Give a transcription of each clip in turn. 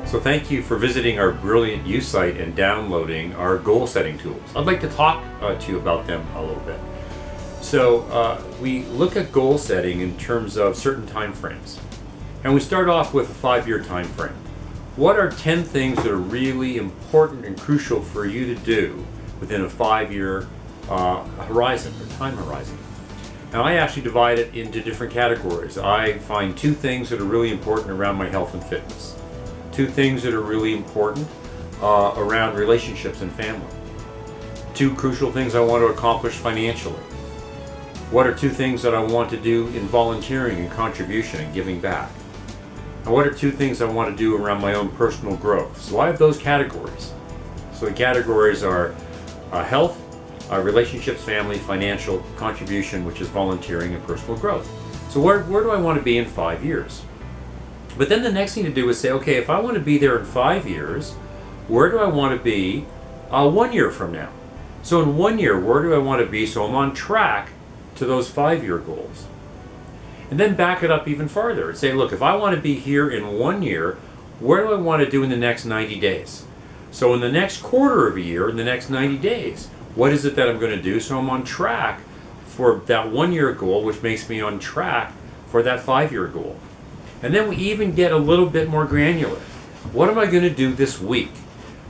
So thank you for visiting our Brilliant You site and downloading our goal setting tools. I'd like to talk to you about them a little bit. So we look at goal setting in terms of certain time frames. And we start off with a 5-year time frame. What are 10 things that are really important and crucial for you to do within a 5-year horizon or time horizon? And I actually divide it into different categories. I find 2 things that are really important around my health and fitness. 2 things that are really important around relationships and family. 2 crucial things I want to accomplish financially. What are 2 things that I want to do in volunteering and contribution and giving back? And what are 2 things I want to do around my own personal growth? So I have those categories. So the categories are health, relationships, family, financial, contribution, which is volunteering, and personal growth. So where do I want to be in 5 years? But then the next thing to do is say, okay, if I want to be there in 5 years, where do I want to be 1 year from now? So in 1 year, where do I want to be so I'm on track to those 5-year goals? And then back it up even farther and say, look, if I want to be here in 1 year, where do I want to do in the next 90 days? So in the next quarter of a year, in the next 90 days, what is it that I'm going to do so I'm on track for that 1-year goal, which makes me on track for that 5-year goal? And then we even get a little bit more granular. What am I going to do this week?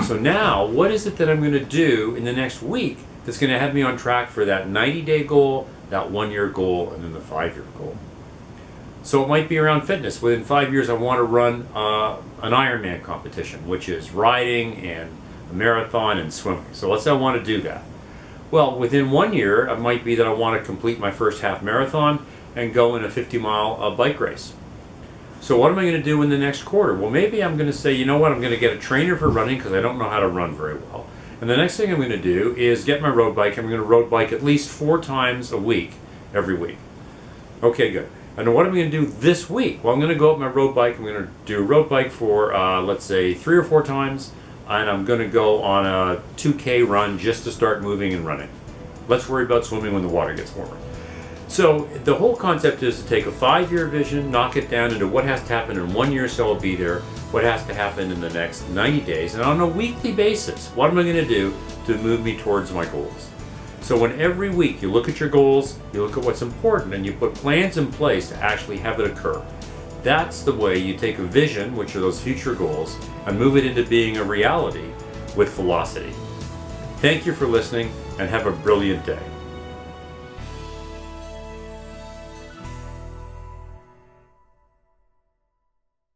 So now, what is it that I'm going to do in the next week that's going to have me on track for that 90-day goal, that 1-year goal, and then the 5-year goal? So it might be around fitness. Within 5 years, I want to run an Ironman competition, which is riding and a marathon and swimming. So let's say I want to do that. Well, within 1 year, it might be that I want to complete my first half marathon and go in a 50-mile bike race. So what am I going to do in the next quarter? Well, maybe I'm going to say, you know what, I'm going to get a trainer for running because I don't know how to run very well. And the next thing I'm going to do is get my road bike. I'm going to road bike at least 4 times a week, every week. Okay, good. And what am I going to do this week? Well, I'm going to go up my road bike. I'm going to do a road bike for, let's say, 3 or 4 times. And I'm going to go on a 2K run just to start moving and running. Let's worry about swimming when the water gets warmer. So the whole concept is to take a 5-year vision, knock it down into what has to happen in 1 year so I'll be there, what has to happen in the next 90 days, and on a weekly basis, what am I going to do to move me towards my goals? So when every week you look at your goals, you look at what's important, and you put plans in place to actually have it occur. That's the way you take a vision, which are those future goals, and move it into being a reality with velocity. Thank you for listening, and have a brilliant day.